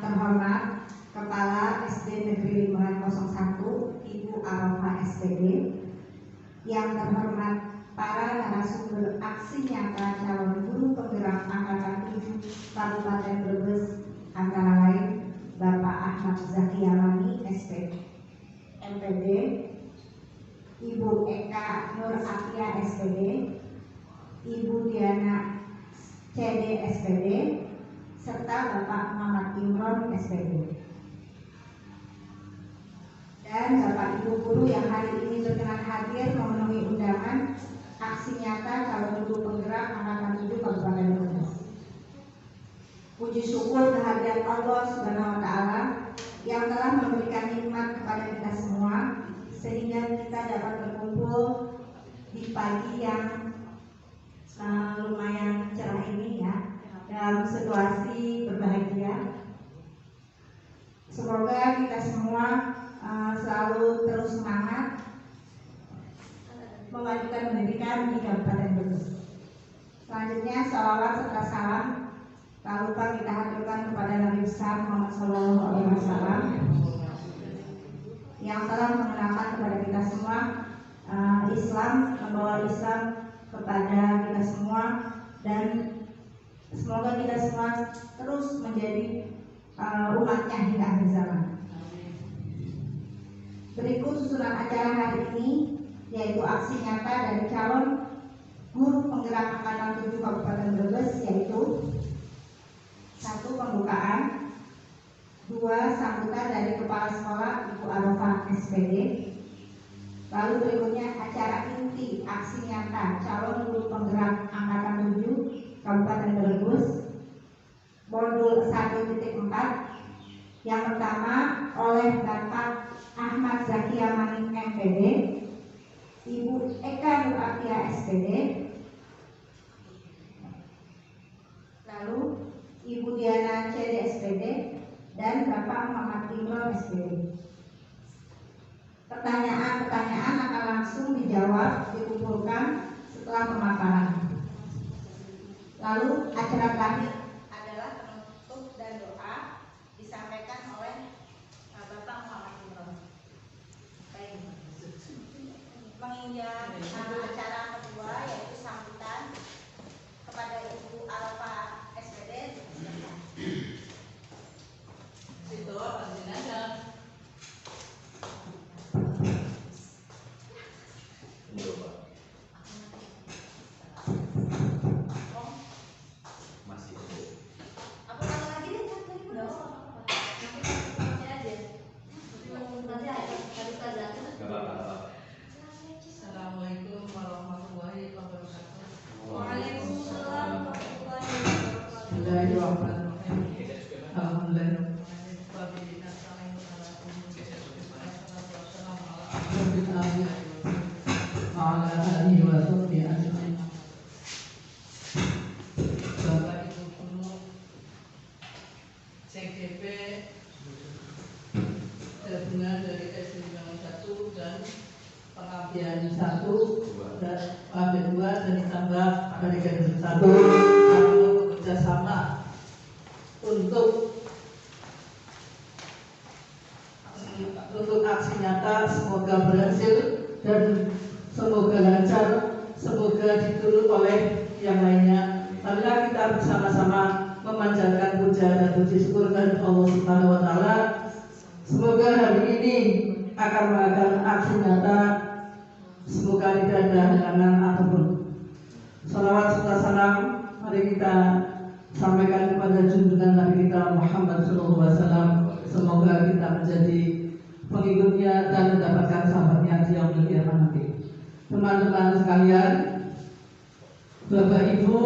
terhormat Kepala SD Negeri Limbangan 01 Ibu Arafah SPD, yang terhormat para narasumber aksi nyata calon guru penggerak Angkatan 7 Kabupaten Brebes, antara lain Bapak Ahmad Zaki Alami SPD, MPD, Ibu Eka Nur Atia SPD, Ibu Diana CD SPD, serta Bapak Muhammad Imron SPD. Dan Bapak Ibu guru yang hari ini berkenan hadir memenuhi undangan aksi nyata calon guru penggerak Angkatan 7 Kabupaten Brebes. Puji syukur kehadirat Allah Subhanahu wa Ta'ala yang telah memberikan nikmat kepada kita semua sehingga kita dapat berkumpul di pagi yang lumayan cerah ini ya, dalam situasi berbahagia. Semoga kita semua selalu terus semangat memajukan pendidikan di Kabupaten Brebes. Selanjutnya salawat serta salam tak lupa kita haturkan kepada Nabi besar Muhammad SAW yang telah mengenalkan kepada kita semua Islam, membawa Islam kepada kita semua, dan semoga kita semua terus menjadi umatnya hingga akhir zaman. Berikut susunan acara hari ini, yaitu aksi nyata dari calon guru penggerak Angkatan 7 Kabupaten Brebes, yaitu 1. Pembukaan, 2. Sambutan dari Kepala Sekolah Ibu Arafah SPD. Lalu berikutnya acara inti aksi nyata calon guru penggerak Angkatan 7 Kabupaten Brebes, modul 1.4. Yang pertama oleh Bapak Ahmad Zaki Alami MPD, Ibu Eka Nur Atia SPD, lalu Ibu Diana CD SPD, dan Bapak Muhammad Imron SPD. Pertanyaan-pertanyaan akan langsung dijawab, dikumpulkan setelah pemaparan. Lalu acara terakhir adalah penutup dan doa disampaikan oleh Bapak Muhammad Imron. Baik, menginjak acara kedua yaitu sambutan kepada Ibu Arafah SPD. Situ izin aja. Masih Apa kata lagi deh? Tadi udah. Assalamualaikum warahmatullahi wabarakatuh. Waalaikumsalam warahmatullahi wabarakatuh. Bismillahirrahmanirrahim. Alhamdulillah. Bapak Ibu guru CGP gabungan dari SD 1 dan pengabdian 1 dan pengabdian 2 dan ditambah dari gabungan 1 kami bekerja sama untuk aksi nyata. Semoga berhasil dan semoga lancar, semoga diturut oleh yang lainnya. Marilah kita bersama-sama memanjatkan puja dan puji syukur kepada Allah Subhanahu wa Ta'ala. Semoga hari ini akan mengadakan aksi nyata, semoga tidak ada halangan apapun. Salawat serta salam mari kita sampaikan kepada junjungan Nabi kita Muhammad SAW. Semoga kita menjadi pengikutnya dan mendapatkan sahabatnya di yaumil qiyamah nanti. Teman-teman sekalian, Bapak Ibu,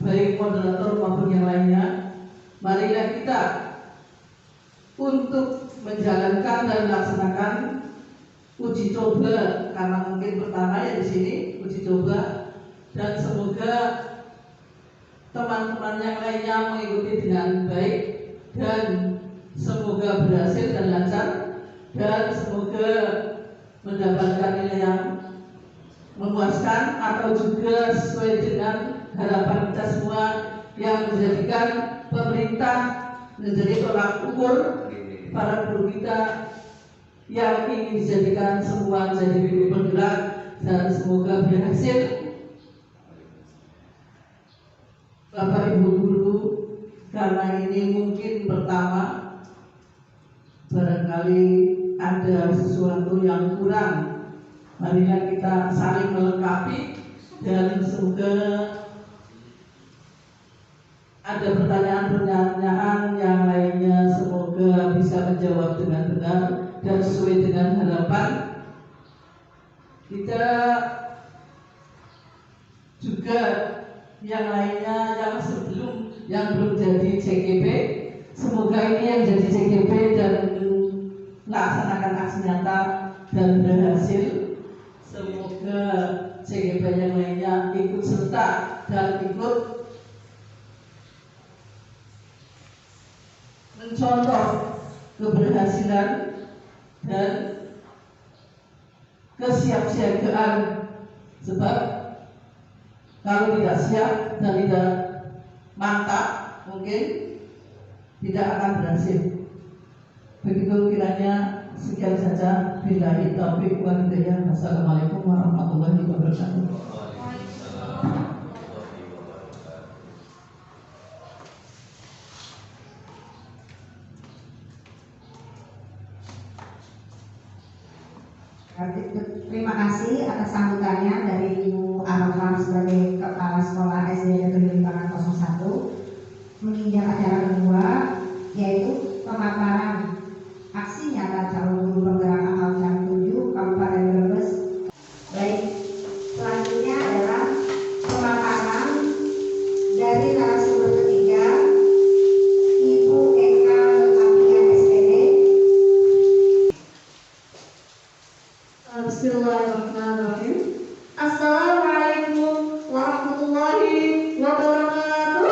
baik moderator maupun yang lainnya, marilah kita untuk menjalankan dan melaksanakan uji coba, karena mungkin pertama ya di sini uji coba, dan semoga teman-teman yang lainnya mengikuti dengan baik dan semoga berhasil dan lancar, dan semoga mendapatkan nilai yang memuaskan atau juga sesuai dengan harapan kita semua yang menjadikan pemerintah menjadi tolak ukur para guru kita yang ingin dijadikan semua menjadi guru penggerak, dan semoga berhasil. Bapak Ibu guru, karena ini mungkin pertama, barangkali ada sesuatu yang kurang, marilah kita saling melengkapi, dan semoga ada pertanyaan-pertanyaan yang lainnya, semoga bisa menjawab dengan benar dan sesuai dengan harapan. Kita juga yang lainnya yang belum jadi CGP, semoga ini yang jadi CGP dan melaksanakan aksi nyata dan berhasil. Semoga CGP yang lainnya ikut serta dan ikut mencontoh keberhasilan dan kesiapsiagaan, sebab kalau tidak siap dan tidak mantap mungkin tidak akan berhasil. Begitu kiranya, sekian saja. Billahi taufiq wal hidayah. Wassalamualaikum warahmatullahi wabarakatuh. Terima kasih atas sambutannya dari Ibu Arafah sebagai Kepala Sekolah SD Negeri Limbangan 01. Menginjak acara kedua, yaitu pemaparan aksi nyata calon guru penggerak akal jam 7 Kabupaten Brebes. Baik, selanjutnya adalah pemaparan dari narasumber ketiga, Ibu Eka Lematian SPD. Bismillahirrahmanirrahim. Assalamualaikum warahmatullahi wabarakatuh.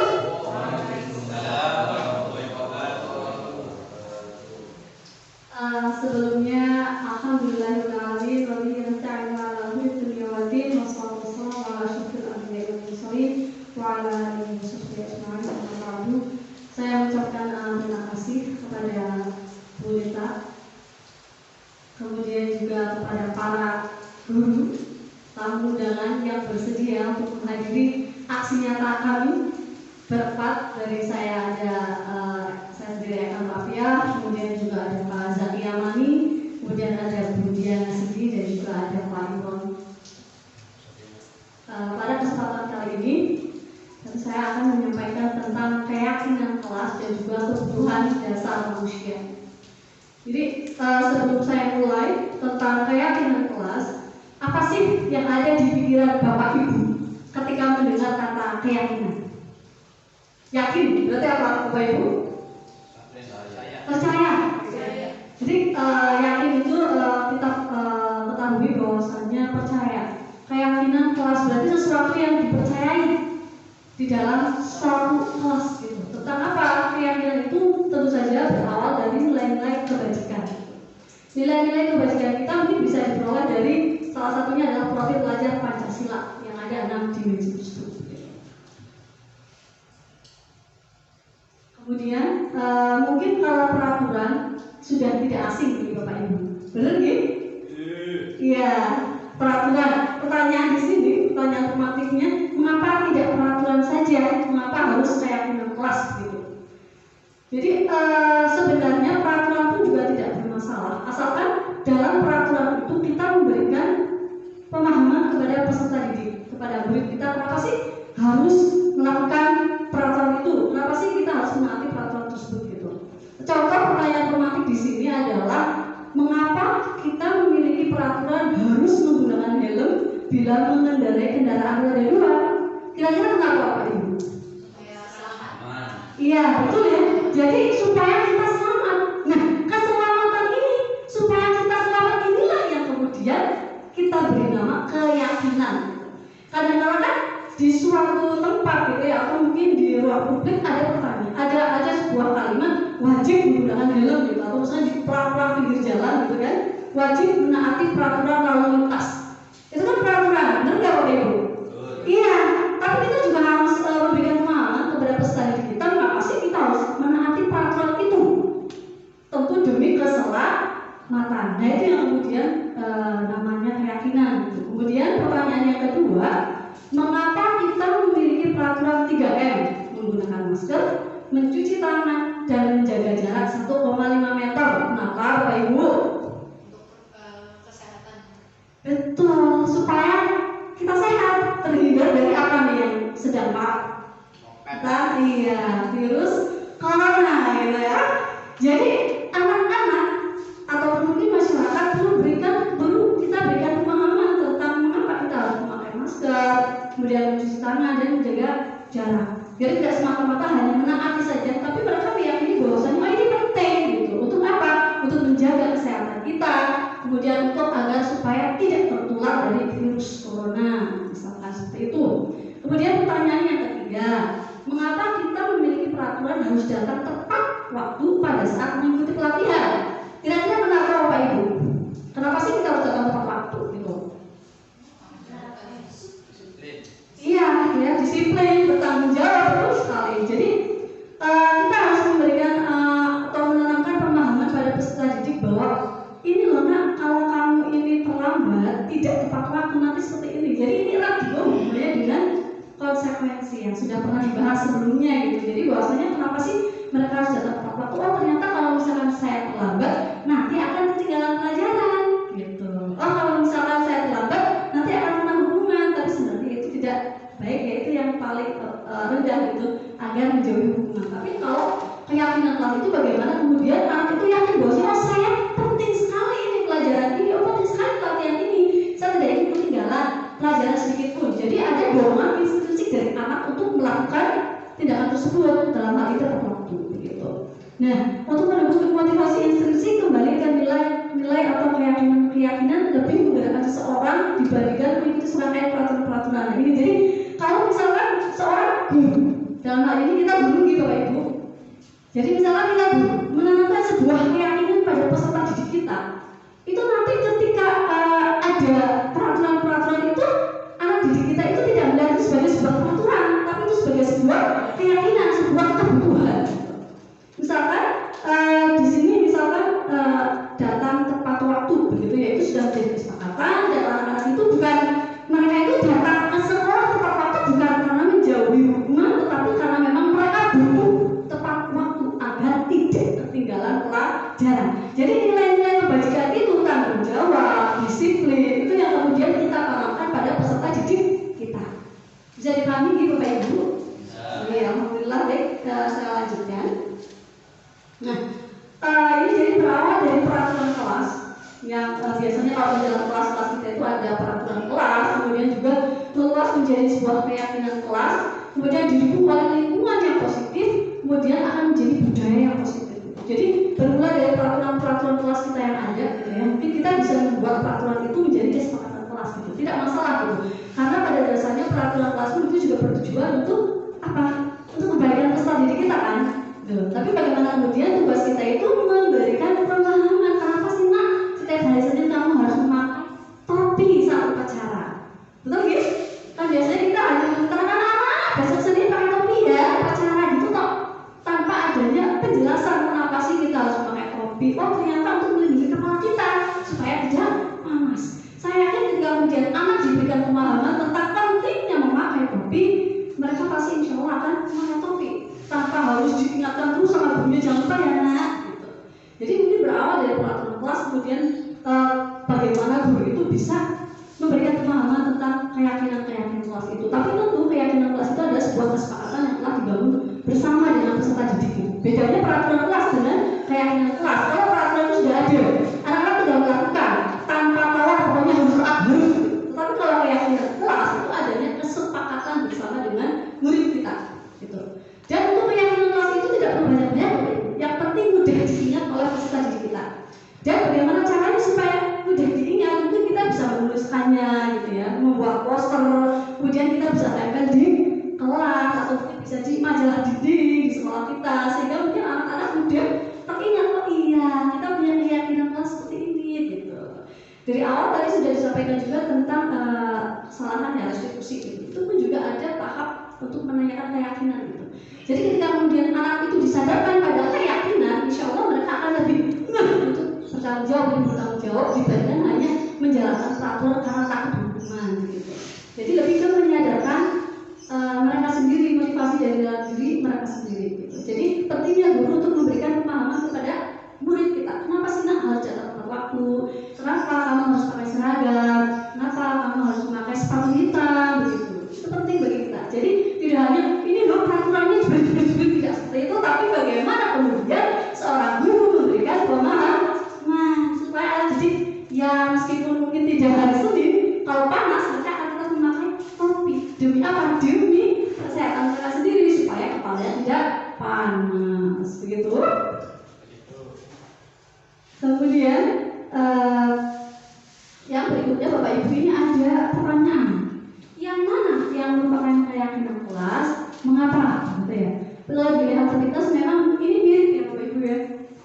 Sebelumnya, alhamdulillahirrahmanirrahim. Wabillahi nasta'in ala umuri dunya waddin. Wassalatu wassalamu ala asyrofil anbiya'i wal mursalin wa ala alihi wasahbihi ajma'in. Amma ba'du. Saya mengucapkan terima kasih kepada Bu Lita, kemudian juga kepada para guru, tamu undangan yang bersedia untuk menghadiri aksi nyata kami berempat. Dari saya ada saya sendiri Eka Mafia, kemudian juga ada Pak Zaki Amani, kemudian ada Bu Diana Sidi, dan juga ada Pak Imron. Pada kesempatan kali ini saya akan menyampaikan tentang keyakinan kelas dan juga kebutuhan dasar manusia. Jadi sebelum saya mulai tentang keyakinan kelas, apa sih yang ada di pikiran Bapak Ibu ketika mendengar kata keyakinan? Yakin, berarti apa Bapak Ibu? Percaya. Jadi yakin itu kita ketahui bahwasannya percaya. Keyakinan kelas berarti sesuatu yang dipercayai di dalam suatu kelas gitu. Tentang apa? Keyakinan itu tentu saja berawal dari nilai-nilai kebajikan. Nilai-nilai kebajikan kita mungkin bisa diperoleh dari salah satunya adalah profil pelajar Pancasila yang ada 6 dimensi itu. Kemudian mungkin kalau peraturan sudah tidak asing bagi Bapak Ibu, benar nggih? Iya, peraturan. Pertanyaan di sini, pertanyaan formatifnya, mengapa tidak peraturan saja? Mengapa harus keyakinan kelas gitu? Jadi sebenarnya peraturan pun juga tidak bermasalah, asalkan dalam peraturan itu kita memberikan pemahaman kepada peserta didik, kepada murid kita, kenapa sih harus melakukan peraturan itu? Kenapa sih kita harus menaati peraturan tersebut gitu? Contoh pertanyaan formatif di sini adalah mengapa kita memiliki peraturan harus menggunakan helm bila mengendarai kendaraan roda 2? Kira-kira kenapa Pak Ibu? Iya, betul ya. Jadi supaya kita selamat. Nah, keselamatan ini, supaya kita selamat inilah yang kemudian kita beri nama keyakinan. Kadang-kadang kan di suatu tempat gitu ya, atau mungkin di ruang publik ada pertanyaan, ada sebuah kalimat wajib menggunakan helm gitu, atau misalnya di peraturan pinggir jalan gitu kan, wajib menaati peraturan lalu lintas. Itu kan peraturan, benar nggak Bapak Ibu? Iya, tapi kita juga harus memberikan pemahaman kepada peserta didik kita, kenapa sih kita harus menaati peraturan masker, mencuci tangan, dan menjaga jarak 1,5 meter. Kenapa Bapak Ibu? Kesehatan. Betul, supaya kita sehat, terhindar dari apa nih yang sedang iya, virus corona gitu ya. Jadi anak-anak atau mungkin masyarakat perlu kita berikan pemahaman tentang mengapa kita harus memakai masker, kemudian mencuci tangan dan menjaga jarak. Jadi tidak semata-mata hanya menaati saja, tapi mereka meyakini bahwasanya ini penting gitu. Untuk apa? Untuk menjaga kesehatan kita, kemudian untuk agar supaya tidak tertular dari virus corona, misalkan seperti itu. Kemudian pertanyaan yang ketiga, mengapa kita memiliki peraturan harus datang tepat waktu pada saat mengikuti pelatihan? Kira-kira kenapa Bapak Ibu? Kenapa sih kita harus datang tepat waktu gitu? Iya, ya disiplin, bertanggung jawab terus sekali. Jadi kita harus memberikan atau menanamkan pemahaman pada peserta didik bahwa ini loh nak, kalau kamu ini terlambat, tidak tepat waktu nanti seperti ini. Jadi ini radio hubungannya dengan konsekuensi yang sudah pernah dibahas sebelumnya gitu. Jadi bahwasanya kenapa sih mereka harus datang tepat waktu? Oh ternyata kalau misalkan saya terlambat, nanti akan ketinggalan pelajaran gitu. Oh kalau misalkan saya terlambat, nanti akan kena hukuman. Tapi sebenarnya itu tidak baik, yaitu yang paling rendah gitu, agar menjauhi hukuman. Tapi kalau keyakinan kelas itu bagaimana kemudian anak itu yakin bahwa saya penting sekali ini pelajaran ini, penting sekali pelatihan ini, saya tidak ingin ketinggalan pelajaran sedikit pun. Jadi ada dorongan intrinsik dari anak untuk melakukan tindakan tersebut dalam hal itu tepat waktu begitu. Nah, untuk menumbuhkan motivasi intrinsik kembali ke nilai atau keyakinan lebih menggerakkan seseorang dibandingkan mengikuti serangkaian peraturan-peraturan ini. Jadi kalau misalkan seorang guru, dalam hal ini kita guru gitu Bapak Ibu. Jadi misalkan kita guru menanamkan sebuah keyakinan pada peserta didik kita, itu nanti ketika ada peraturan-peraturan itu, anak didik kita itu tidak melihat itu sebagai sebuah peraturan, tapi itu sebagai sebuah keyakinan, sebuah kebutuhan. Misalkan di sini misalkan datang tepat waktu begitu ya, itu sudah menjadi kesepakatan dan anak-anak itu bukan, mereka itu datang ke sekolah tepat waktu bukan karena menjauhi hukuman, tetapi karena memang mereka butuh tepat waktu agar tidak ketinggalan pelajaran. Jadi nilai-nilai kebajikan itu, tanggung jawab, disiplin, itu yang kemudian kita tanamkan pada peserta didik kita. Bisa dipahami gitu Bapak Ibu? Ya, alhamdulillah. Baik, saya lanjutkan. Nah, ini jadi berawal dari peraturan kelas yang biasanya kalau di dalam kelas-kelas kita itu ada peraturan kelas, kemudian juga kelas menjadi sebuah keyakinan kelas, kemudian didukung oleh lingkungan yang positif, kemudian akan menjadi budaya yang positif. Jadi bermula dari peraturan-peraturan kelas kita yang ada, gitu ya. Mungkin kita bisa membuat peraturan itu menjadi kesepakatan kelas, gitu. Tidak masalah gitu. Karena pada dasarnya peraturan kelas itu juga bertujuan untuk apa? Untuk kebaikan peserta didik kita kan. Tapi bagaimana kemudian tugas kita itu memberikan pemahaman, kenapa sih nak setiap hari Senin kamu harus memakai topi saat upacara? Betul gitu? Kan biasanya kita hanya mengatakan anak-anak besok Senin pakai topi ya upacara gitu toh, tanpa adanya penjelasan kenapa sih kita harus memakai topi. Oh ternyata untuk melindungi kepala kita supaya tidak panas. Saya yakin ketika kemudian anak diberikan pemahaman tentang pentingnya memakai topi, mereka pasti insya Allah akan memakai topi tanpa harus diingatkan terus sama gurunya jangan lupa ya nak gitu. Jadi mungkin berawal dari peraturan kelas, kemudian bagaimana guru itu bisa memberikan pemahaman tentang keyakinan kelas itu. Tapi tentu keyakinan kelas itu adalah sebuah kesepakatan yang telah dibangun bersama dengan peserta didik. Bedanya peraturan kelas dengan keyakinan kelas. Kalau peraturan itu sudah ada, anak-anak tinggal melakukan tanpa tahu pokoknya harus. Tapi kalau keyakinan kelas itu adanya kesepakatan bersama dengan murid kita gitu. Dan untuk keyakinan kelas itu tidak perlu banyak-banyak, yang penting mudah diingat oleh peserta didik kita. Dan bagaimana caranya supaya mudah diingat? Mungkin kita bisa menuliskannya gitu ya, membuat poster, kemudian kita bisa tempel di kelas atau mungkin bisa di majalah dinding di sekolah kita, sehingga mungkin anak-anak mudah teringat, oh iya kita punya keyakinan kelas seperti ini gitu. Dari awal tadi sudah disampaikan juga tentang kesalahan ya restitusi gitu. Itu pun juga ada tahap untuk menanyakan keyakinan gitu. Jadi ketika kemudian anak itu disadarkan pada keyakinan, insya Allah mereka akan lebih untuk bertanggung jawab dibandingkan hanya menjalankan peraturan karena takut hukuman gitu. Jadi lebih ke menyadarkan mereka sendiri, motivasi dari dalam diri mereka sendiri. Tapi bagaimana kemudian seorang guru memberikan pemahaman supaya anak didik ya meskipun mungkin tidak hari Senin, kalau panas mereka akan tetap memakai topi. Demi apa? Demi kesehatan mereka sendiri supaya kepalanya tidak panas. Begitu. Kemudian yang berikutnya Bapak Ibu ini ada pertanyaan. Yang mana yang merupakan keyakinan kelas? Mengapa? Gitu ya. Kalau dilihat aktivitas memang ini mirip ya Bapak Ibu ya.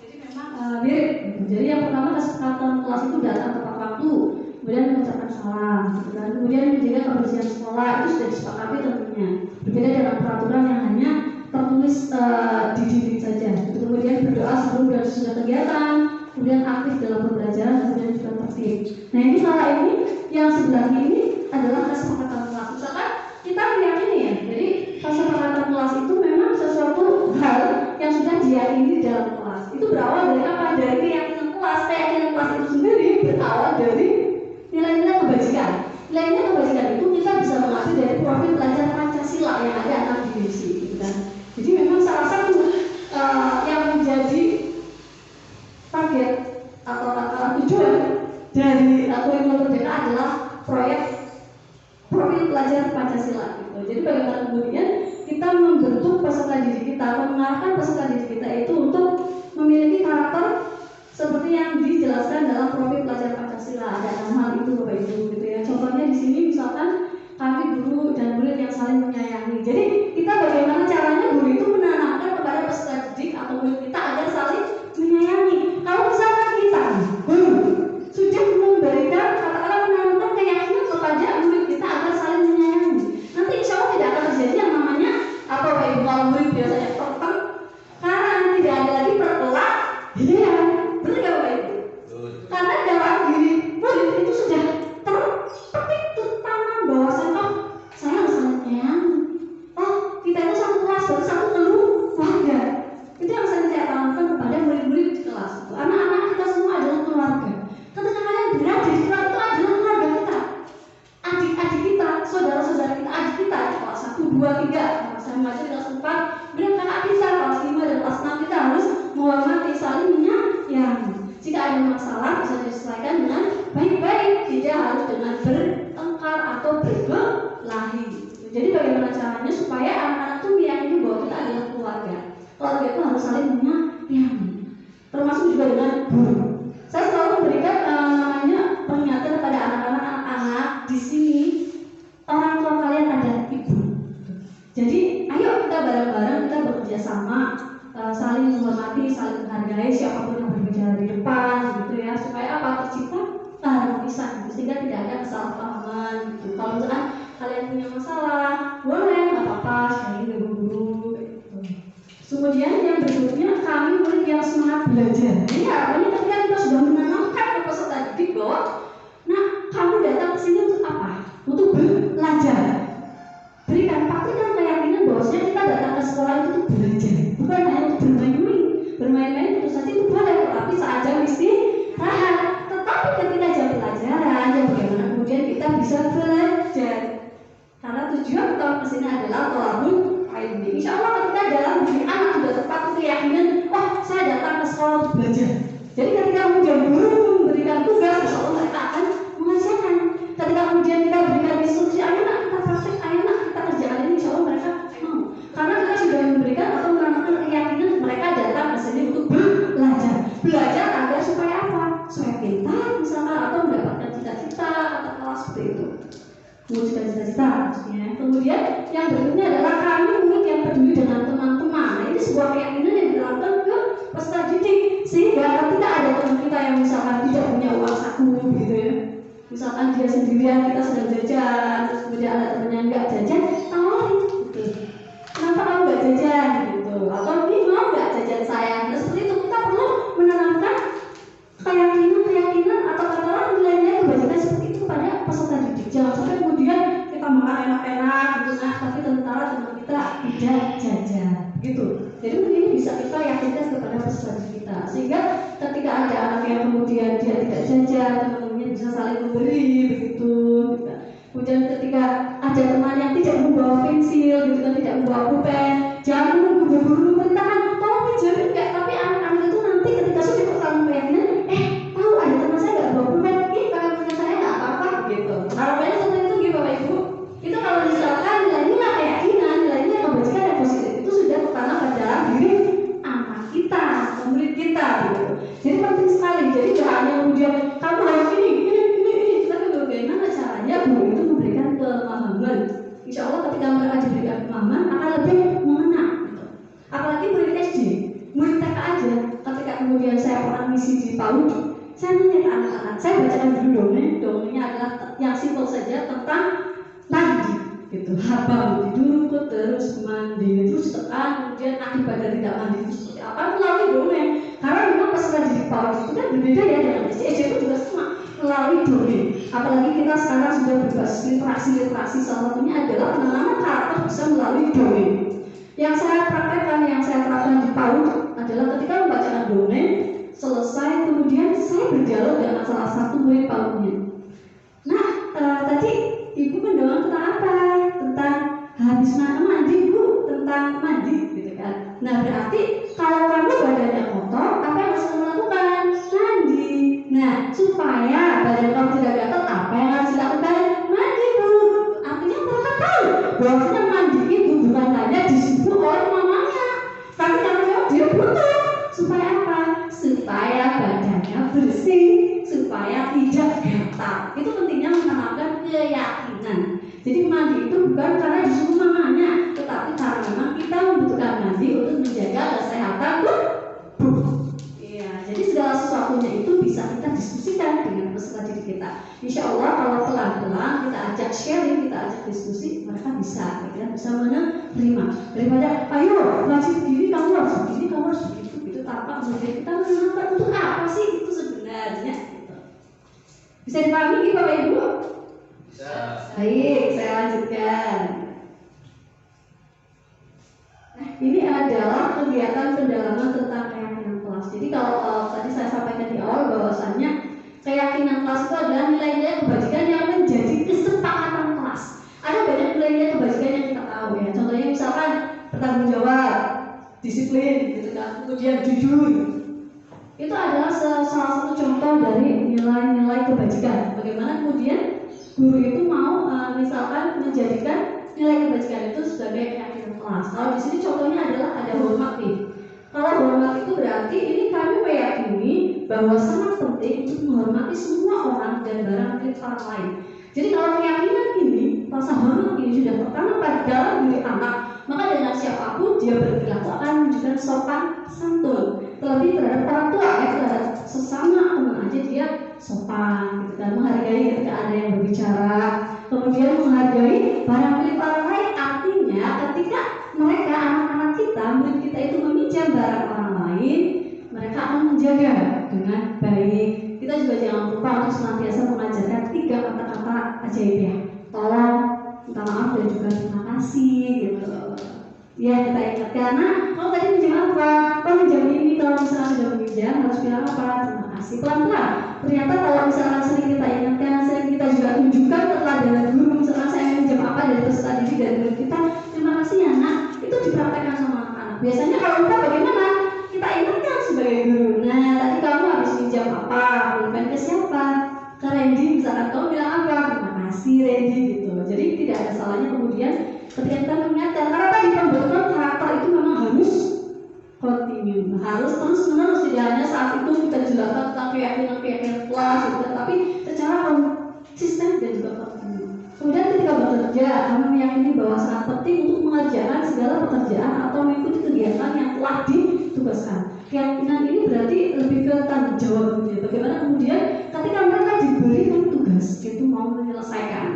Jadi memang mirip. Gitu. Jadi yang pertama kesepakatan kelas itu datang tepat waktu, kemudian mengucapkan salam, gitu kan. Kemudian menjaga kebersihan sekolah itu sudah disepakati tentunya. Berbeda dengan peraturan yang hanya tertulis di dinding saja. Kemudian berdoa sebelum dan sesudah kegiatan, kemudian aktif dalam pembelajaran, kemudian juga tertib. Nah ini salah ini yang sebelah ini adalah kesepakatan kelas. Misalkan kita meyakini ya, jadi kesepakatan kelas itu memang sesuatu hal yang sudah diyakini dalam kelas. Itu berawal dari apa? Dari keyakinan kelas. Keyakinan kelas itu sendiri berawal dari nilai-nilai kebajikan. Nilai-nilai kebajikan itu kita bisa mengambil dari profil pelajar Pancasila yang ada 6 divisi, gitu kan. Jadi memang salah satu yang menjadi target atau tujuan dari kurikulum merdeka adalah proyek profil pelajar Pancasila gitu. Jadi bagaimana kemudian kita membentuk peserta didik kita, mengarahkan peserta didik kita itu untuk memiliki karakter seperti yang dijelaskan dalam profil pelajar Pancasila. Ada 6 hal itu Bapak Ibu gitu ya. Contohnya di sini misalkan kami guru dan murid yang saling menyayangi. Jadi kita bagaimana caranya guru itu menanamkan kepada peserta didik atau murid kita agar saling menyayangi. Kalau misalkan kita guru sudah memberikan katakanlah menanamkan keyakinan kepada murid kita agar saling menyayangi, nanti insya Allah tidak akan terjadi yang namanya apa Bapak Ibu kalau murid biasanya terteng karena tidak ada lagi perkelahian. Betul nggak Bapak Ibu? Karena dalam diri murid itu sudah terpetik tertanam bahwasanya saya harus saling menyayangi. Kita itu satu kelas, baru satu keluarga. Itu yang saya tanamkan kepada murid-murid di kelas. Anak-anak kita semua adalah keluarga. Ketika kalian berada di kelas itu adalah keluarga kita. Adik-adik kita, saudara-saudara kita, adik kita di kelas 1, 2, 3, saya mengajar di kelas 4, kemudian kakak kita kelas 5 dan kelas 6 kita harus menghormati saling menyayangi. Jika ada masalah bisa diselesaikan dengan baik-baik, tidak harus dengan bertengkar atau berkelahi. Jadi bagaimana caranya supaya anak-anak itu meyakini bahwa kita adalah keluarga. Keluarga itu harus saling menyayangi, termasuk juga dengan guru. Saya selalu memberikan peringatan kepada anak-anak di sini. Orang tua kalian adalah ibu. Jadi ayo kita bareng-bareng kita bekerja sama, saling menghormati, saling menghargai siapapun yang berbicara di depan, gitu ya. Supaya apa? Tercipta keharmonisan, sehingga tidak ada kesalahpahaman. Gitu. Kalau misalkan kalian punya masalah, boleh, nggak apa-apa, sharing dengan guru. Gitu. Kemudian yang berikutnya kami murid yang semangat belajar. Jadi harapannya ketika kita sudah menanamkan ke peserta didik bahwa, nah kamu datang ke sini untuk apa? Untuk belajar. Berikan pastikan keyakinan bahwasanya kita datang ke sekolah itu untuk belajar, bukan hanya untuk bermain-main. Bermain-main tentu saja itu boleh, tetapi saat jam istirahat. Tetapi ketika jam pelajaran, ya bagaimana kemudian kita bisa belajar? Karena tujuan utama kesini adalah tolabul ilmi. Insya Allah ketika dalam diri anak sudah tepat keyakinan, wah saya datang ke sekolah untuk belajar. Jadi ketika kemudian guru memberikan tugas, insya Allah mereka akan mengerjakan. Ketika kemudian kita berikan instruksi, ayo nak kita praktek, ayo nak kita kerjakan ini, insya Allah mereka mau. Karena kita sudah memberikan atau menanamkan keyakinan mereka datang ke sini untuk belajar. Belajar agar supaya apa? Supaya pintar misalkan atau mendapatkan cita-cita atau kelas seperti itu. Mewujudkan cita-cita maksudnya. Kemudian yang berikutnya adalah kami murid yang peduli dengan teman-teman. Nah, ini sebuah keyakinan yang dilakukan ke peserta didik, sehingga ketika ada teman kita yang misalkan tidak punya uang saku gitu ya, misalkan dia sendirian, kita sedang jajan, terus kemudian ada temannya nggak jajan, tawarin gitu. Kenapa kamu nggak jajan gitu? Atau ini mau nggak jajan saya? Nah, seperti itu kita perlu menanamkan keyakinan atau katakanlah nilai-nilai kebajikan seperti itu kepada peserta didik. Jangan sampai kemudian kita makan enak-enak gitu, tapi tentara teman kita tidak jajan gitu. Jadi ini bisa kita yakinkan kepada peserta didik kita, sehingga ketika ada anak yang kemudian dia tidak jajan, teman-temannya bisa saling memberi begitu. Gitu. Kemudian ketika ada teman yang tidak membawa pensil, gitu kan, tidak membawa pulpen, jangan menunggu guru perintahkan, kemudian saya pernah misi di PAUD, saya nanya ke anak-anak, saya bacakan dulu dongengnya adalah yang simpel saja tentang mandi, gitu. Habang duduk terus mandi, terus tekan, kemudian akibat dari tidak mandi itu seperti apa melalui dongeng. Karena memang peserta di PAUD itu kan berbeda ya dengan SD itu juga sama melalui dongeng. Apalagi kita sekarang sudah berbasis literasi, salah satunya adalah penanaman karakter bisa melalui dongeng. Yang saya praktekkan, yang saya terapkan di PAUD adalah ketika membacakan dongeng selesai, kemudian saya berdialog dengan salah satu murid PAUD-nya. Nah, tadi ibu mendongeng tentang apa? Tentang habis mandi bu, tentang mandi, gitu kan? Nah berarti kalau kamu badannya kotor, apa yang harus kamu lakukan? Mandi. Nah supaya badan kamu tidak gatal, apa yang harus dilakukan? Mandi bu. Artinya mereka tahu bahwasanya mandi itu bukan hanya disuruh oleh mamanya, tapi kalau dia butuh supaya apa? Supaya badannya bersih, supaya tidak gatal. Itu pentingnya menanamkan keyakinan. Jadi mandi itu bukan karena disuruh mamanya, tetapi karena memang kita membutuhkan mandi untuk menjaga kesehatan tubuh. Iya, jadi segala sesuatunya itu bisa kita diskusikan dengan peserta didik kita. Insya Allah kalau pelan-pelan kita ajak sharing, kita ajak diskusi, mereka bisa menerima. Daripada ayo wajib begini, kamu harus begini, kamu harus begitu, gitu tanpa kemudian kita menentukan untuk apa sih itu sebenarnya. Gitu. Bisa dipahami Bapak Ibu? Bisa. Baik, saya lanjutkan. Nah, ini adalah kegiatan pendalaman tentang keyakinan kelas. Jadi kalau tadi saya sampaikan di awal bahwasannya keyakinan kelas itu adalah nilai-nilai kebajikan yang menjadi kesepakatan kelas. Ada banyak nilai-nilai kebajikan yang kita tahu ya. Contohnya misalkan bertanggung jawab, disiplin, gitu kan. Kemudian jujur. Itu adalah salah satu contoh dari nilai-nilai kebajikan. Bagaimana kemudian guru itu mau misalkan menjadikan nilai kebajikan itu sebagai keyakinan kelas. Kalau di sini contohnya adalah ada hormat nih. Kalau hormat itu berarti ini kami meyakini bahwa sangat penting untuk menghormati semua orang dan barang milik orang lain. Jadi kalau keyakinan ini, rasa hormat ini sudah tertanam pada dalam diri anak, maka dengan siapapun dia berperilaku akan menunjukkan sopan santun. Terlebih terhadap orang tua, terhadap sesama teman aja dia sopan, gitu kan, menghargai ketika ada yang berbicara, kemudian menghargai barang milik orang lain. Artinya ketika mereka anak-anak kita, murid kita itu meminjam barang orang lain, mereka akan menjaga dengan baik. Kita juga jangan lupa untuk senantiasa mengajarkan 3 kata-kata ajaib ya. Tolong, minta maaf dan juga terima kasih gitu. Ya kita ingat karena kalau tadi minjam apa? Kalau minjam ini, kalau misalnya sudah meminjam harus bilang apa? Terima kasih. Pelan-pelan. Ternyata kalau misalnya sering kita ingatkan, sering kita juga tunjukkan keteladanan guru. Misalnya saya minjam apa dari peserta didik dan guru kita, terima kasih ya nak. Itu dipraktekkan sama anak-anak. Biasanya kalau kita bagaimana? Kita ingatkan sebagai guru. Nah tadi kamu habis minjam apa? Pinjam ke siapa? Ke Randy. Misalkan kamu bilang apa? Terima kasih Randy gitu. Jadi tidak ada salahnya kemudian ketika kita mengingatkan. Karena tadi pembentukan karakter itu memang harus kontinu, harus terus-menerus. Tidak hanya saat itu kita jelaskan tentang keyakinan kelas gitu, tapi secara konsisten dan juga kontinu. Kemudian ketika bekerja, kami meyakini bahwa sangat penting untuk mengerjakan segala pekerjaan atau mengikuti kegiatan yang telah ditugaskan. Keyakinan ini berarti lebih ke tanggung jawab gitu. Bagaimana kemudian ketika mereka diberikan tugas itu mau menyelesaikan,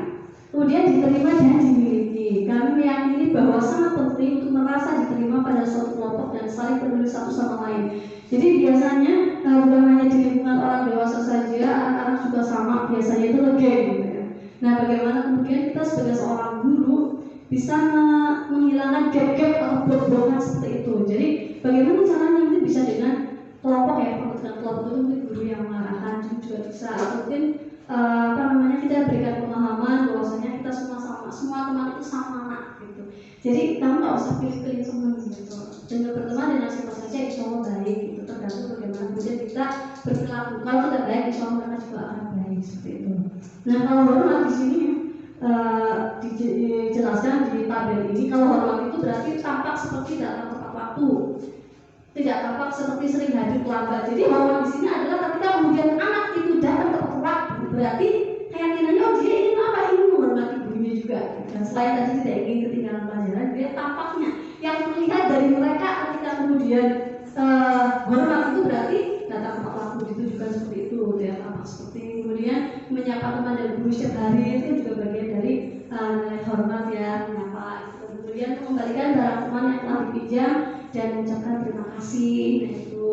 kemudian diterima dan dimiliki. Kami meyakini bahwa sangat penting untuk merasa diterima pada suatu kelompok dan saling peduli satu sama lain. Jadi biasanya bukan hanya di lingkungan orang dewasa saja, anak-anak juga sama. Biasanya itu legend gitu ya. Nah, bagaimana kemudian kita sebagai seorang guru bisa menghilangkan gap-gap atau blok-blokan seperti itu. Jadi bagaimana caranya mungkin bisa dengan kelompok ya, pembentukan kelompok itu mungkin guru yang mengarahkan juga bisa, atau mungkin kita berikan pemahaman bahwasanya kita semua sama, semua teman itu sama anak gitu. Jadi kamu nggak usah pilih-pilih teman gitu. Dengan berteman dengan siapa saja insya Allah baik gitu. Tergantung bagaimana kemudian kita berperilaku. Kalau kita baik insya Allah mereka juga akan baik seperti itu. Nah kalau hormat di sini dijelaskan di tabel ini, kalau hormat itu berarti tampak seperti datang tepat waktu, tidak tampak seperti sering hadir terlambat. Jadi hormat di sini adalah ketika kemudian anak itu datang tepat waktu, berarti keyakinannya oh dia ingin apa, ingin menghormati gurunya juga. Dan selain tadi tidak ingin ketinggalan pelajaran, dia tampaknya yang terlihat dari mereka ketika kemudian hormat itu berarti kata tepat waktu ditujukan seperti itu ya, apa seperti kemudian menyapa teman dan guru setiap hari itu juga bagian dari nilai hormat ya, menyapa gitu. Kemudian mengembalikan barang teman yang telah dipinjam dan mengucapkan terima kasih itu.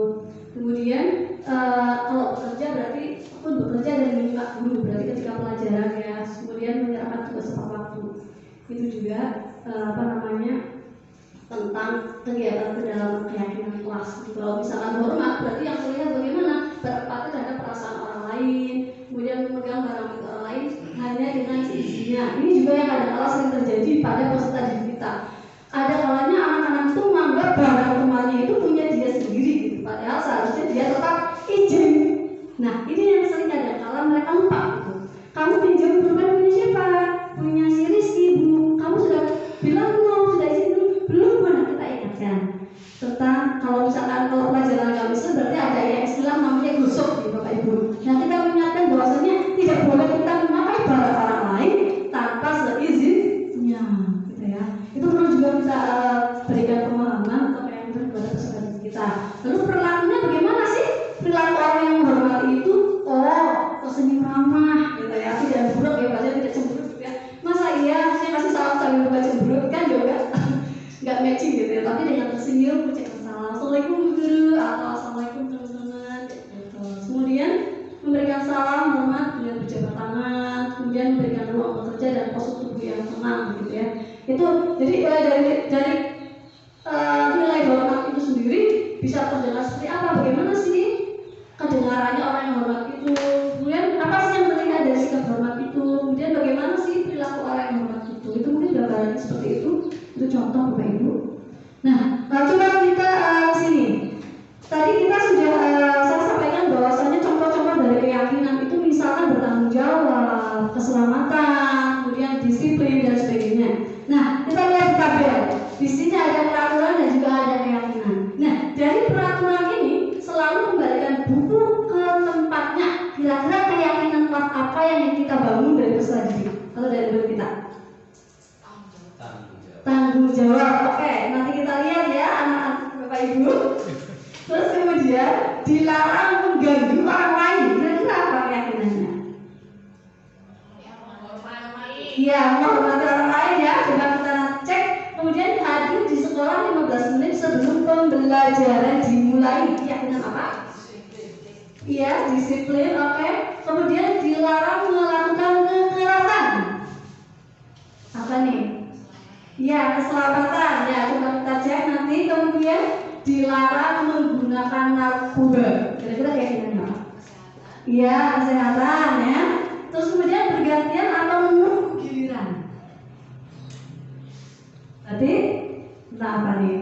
Kemudian kalau bekerja berarti pun bekerja dan menyimak guru berarti ketika pelajaran ya. Kemudian menyerahkan tugas tepat waktu itu juga tentang kegiatan ke dalam keyakinan kelas. Kalau misalkan hormat berarti yang terlihat bagaimana berempati terhadap perasaan orang lain, kemudian memegang barang milik orang lain hanya dengan seizinnya. Ini juga yang kadang-kala sering terjadi pada peserta didik kita. Ada kalanya anak-anak itu menganggap barang temannya itu punya dia sendiri gitu, padahal seharusnya dia tetap izin. Nah, ini yang sering kadang-kala mereka lupa gitu. Kamu pinjam perban punya siapa? Punya si Rizky, Bu. Kamu sudah bilang belum? Sudah izin belum? Mana kita ingatkan tentang kalau pelajaran agama berarti ada yang istilah namanya gusuk gitu Bapak Ibu. Nah, kita mengingatkan bahwasanya tidak boleh kita memakai barang orang lain tanpa seizinnya gitu ya. Itu perlu juga kita berikan pemahaman atau pengajaran kepada peserta didik kita. Lalu perilakunya bagaimana sih? Perilaku orang yang menghormati itu tersenyum ramah gitu ya, tidak buruk ya, bahasa tidak cemberut gitu ya. Masa iya saya kasih salam sambil buka cemberut kan juga nggak matching gitu ya, tapi dengan tersenyum mengucapkan salam, assalamualaikum guru atau assalamualaikum teman-teman gitu. Kemudian memberikan salam hormat dengan berjabat tangan, kemudian memberikan ruang bekerja dan postur tubuh yang tenang gitu ya. Itu jadi dari nilai hormat itu sendiri bisa terdengar seperti apa, bagaimana sih kedengarannya orang yang hormat itu, kemudian apa sih yang terlihat dari sikap hormat itu, kemudian bagaimana sih perilaku orang yang hormat itu mungkin gambarannya seperti itu contoh Bapak Ibu. Nah, coba kita sini. Tadi kita sudah saya sampaikan bahwasanya contoh-contoh dari keyakinan itu misalkan bertanggung jawab, keselamatan, kemudian disiplin dan sebagainya. Nah, kita lihat di tabel. Di sini ada peraturan dan juga ada keyakinan. Nah, dari peraturan ini selalu kembalikan buku ke tempatnya. Kira-kira keyakinan apa yang kita bangun dari peserta didik atau dari murid kita? Tanggung jawab. Oke, nanti kita lihat ya anak-anak Bapak Ibu. Terus kemudian dilarang mengganggu orang lain. Kira-kira apa keyakinannya? Iya, menghormati orang lain ya. Coba kita cek. Kemudian hadir di sekolah 15 menit sebelum pembelajaran dimulai. Keyakinan apa? Iya, disiplin. Oke. Kemudian dilarang melakukan kekerasan. Apa nih? Ya, keselamatan. Ya, coba kita cek nanti. Kemudian dilarang menggunakan narkoba. Kira-kira keyakinannya apa? Iya, kesehatan ya. Terus kemudian bergantian atau menunggu giliran. Berarti entah apa nih?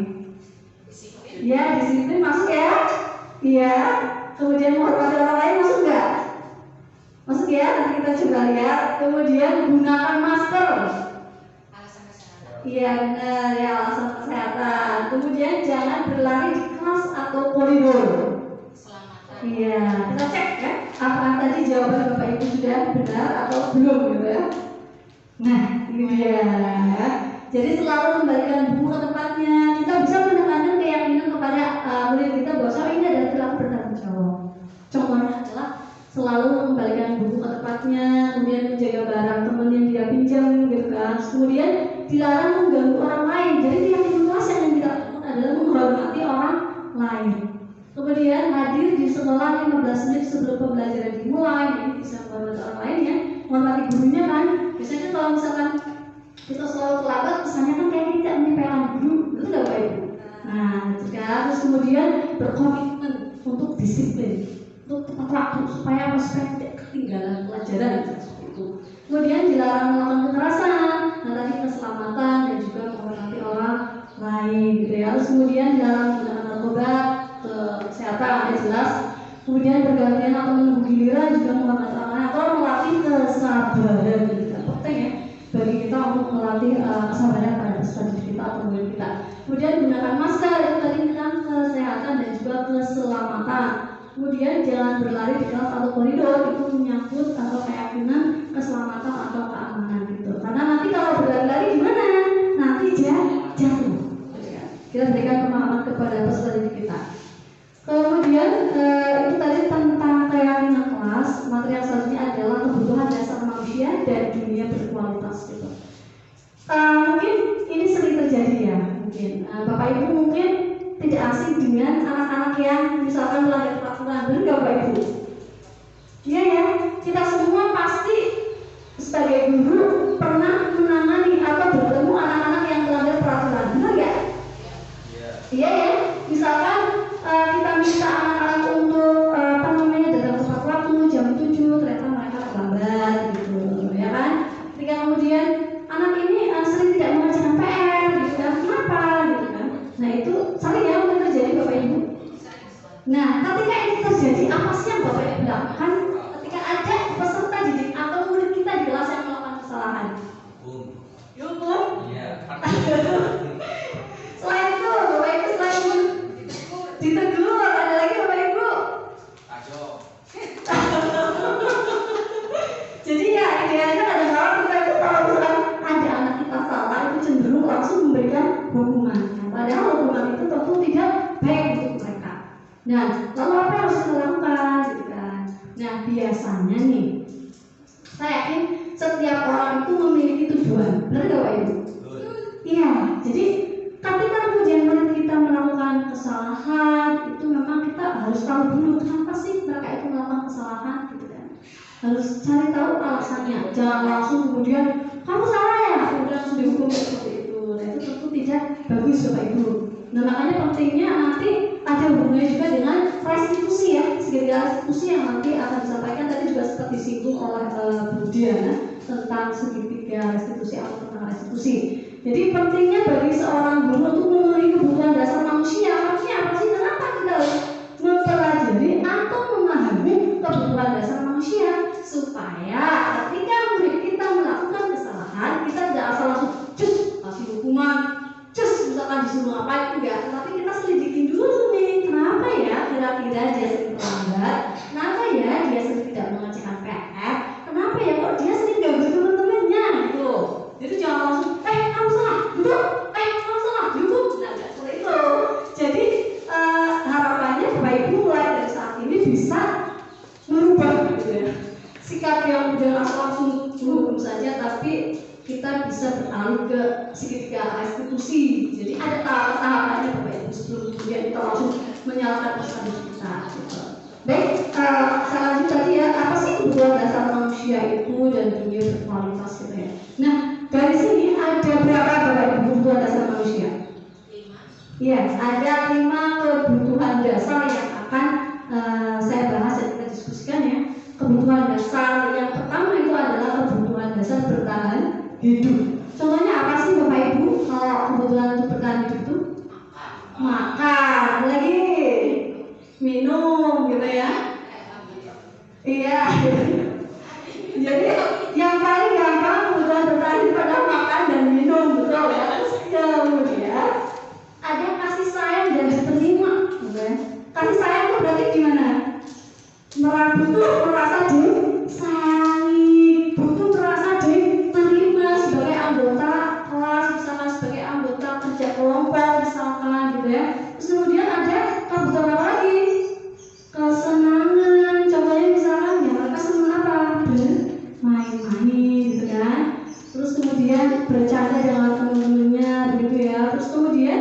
Iya, disiplin masuk ya. Iya. Kemudian menghormati orang lain masuk nggak? Masuk ya. Nanti kita coba lihat. Kemudian gunakan masker. Iya benar ya, alasan kesehatan. Kemudian jangan berlari di kelas atau koridor. Iya, kita cek ya. Apakah tadi jawaban Bapak Ibu sudah benar atau belum gitu ya? Nah, ini dia. Jadi selalu kembalikan buku ke tempatnya. Kita bisa menekankan keyakinan kepada murid kita bahwa ini adalah perilaku bertanggung jawab. Contohnya adalah selalu mengembalikan buku ke tempatnya, kemudian menjaga barang teman yang dia pinjam gitu kan. Kemudian dilarang mengganggu orang lain. Jadi keyakinan kelas yang kita lakukan adalah menghormati orang lain. Kemudian hadir di sekolah 15 menit sebelum pembelajaran dimulai. Ini bisa menghormati orang lain ya, menghormati gurunya kan. Biasanya kalau misalkan kita selalu terlambat, kesannya kan kayak kita menyepelan guru, itu nggak baik. Nah, itu kan. Terus kemudian berkomitmen untuk disiplin, untuk tepat waktu supaya tidak ketinggalan pelajaran seperti itu. Kemudian dilarang melakukan kekerasan, tadi keselamatan dan juga menghormati orang lain gitu ya. Terus kemudian dilarang menggunakan narkoba, kesehatan ada jelas. Kemudian bergantian atau menunggu giliran juga menghormati orang lain atau melatih kesabaran. Jadi penting ya bagi kita untuk melatih kesabaran pada peserta didik kita atau murid kita. Kemudian gunakan masker, itu tadi tentang kesehatan dan juga keselamatan. Kemudian jangan berlari di kelas atau koridor, itu menyangkut atau keyakinan keselamatan atau keamanan gitu. Karena nanti kalau berlari-lari gimana? Nanti jatuh. Kita berikan pemahaman kepada peserta didik kita. Kemudian itu tadi males gitu. Mungkin ini sering terjadi ya, mungkin Bapak Ibu mungkin tidak asing dengan anak-anak yang misalkan melanggar peraturan, benar nggak Bapak Ibu? Iya ya, kita semua pasti sebagai guru pernah menangani atau bertemu anak-anak yang melanggar peraturan, benar nggak? Iya ya, misalkan kita minta anak-anak untuk datang tepat waktu jam 7, ternyata mereka terlambat gitu, ya kan? Ketika kemudian anak ini sering tidak mengerjakan PR, gitu kan? Kenapa? Gitu kan? Nah itu sering ya mungkin terjadi Bapak Ibu. Nah ketika ini terjadi, apa sih yang Bapak Ibu lakukan ketika ada peserta didik atau murid kita di kelas yang melakukan kesalahan? Hukum. Iya. Selain itu, Bapak Ibu selain ditegur, ada lagi Bapak Ibu. Jadi ya idealnya adalah kita itu kalau misalkan ada anak kita salah itu cenderung langsung memberikan hukuman. Padahal hukuman itu tentu tidak baik untuk mereka. Nah, lalu apa yang harus kita lakukan? Gitu kan? Nah, biasanya nih, saya yakin setiap orang itu memiliki tujuan. Benar nggak Pak Ibu? Iya. Jadi ketika kemudian murid kita melakukan kesalahan, itu memang kita harus tahu dulu kenapa sih mereka itu melakukan kesalahan, gitu kan? Harus cari tahu alasannya. Jangan langsung kemudian kamu salah ya, kemudian langsung dihukum seperti itu. Nah itu tentu tidak bagus Bapak Ibu. Nah makanya pentingnya nanti ada hubungannya juga dengan restitusi ya, segala restitusi yang nanti akan disampaikan tadi juga seperti disinggung oleh Bu Diana tentang segitiga restitusi atau tentang restitusi. Jadi pentingnya bagi seorang guru untuk memenuhi kebutuhan dasar manusia. Maksudnya apa sih? Kenapa kita harus mempelajari atau memahami kebutuhan dasar manusia supaya ketika murid kita melakukan kesalahan kita tidak asal langsung cus kasih hukuman, cus misalkan disuruh ngapain, enggak, tapi kita selidikin dulu nih kenapa ya kira-kira dia sering terlambat, kenapa ya dia sering tidak mengerjakan PR, kenapa ya kok dia sering ganggu teman-temannya gitu. Jadi jangan langsung kamu salah duduk, kamu salah duduk, nah enggak seperti itu. Jadi harapannya Bapak Ibu mulai dari saat ini bisa merubah gitu ya sikap yang udah langsung hukum saja, tapi kita bisa beralih ke segitiga restitusi. Jadi ada tahapan-tahapannya Bapak Ibu sebelum kemudian kita langsung menyalahkan pesan kita gitu. Baik, saya lanjut tadi ya, apa sih kebutuhan dasar manusia itu dan dunia berkualitas gitu ya. Nah dari sini ada berapa Bapak Ibu kebutuhan dasar manusia? 5. Iya, ada 5 kebutuhan dasar yang akan saya bahas dan kita diskusikan ya. Kebutuhan dasar yang pertama itu adalah kebutuhan dasar bertahan hidup. Contohnya apa sih Bapak Ibu kalau kebutuhan untuk bertahan hidup itu? Makan, lagi minum gitu ya. Iya. Jadi yang paling gampang kebutuhan bertahan hidup adalah makan dan minum, betul ya. Kemudian ada kasih sayang dan diterima, gitu ya. Kasih sayang itu berarti gimana? Butuh merasa disayangi, butuh merasa diterima sebagai anggota kelas, misalkan sebagai anggota kerja kelompok misalkan gitu ya. Terus kemudian ada kebutuhan apa lagi? Kesenangan. Contohnya misalkan ya mereka senang apa? Bermain-main gitu kan. Terus kemudian bercanda dengan teman-temannya begitu ya. Terus kemudian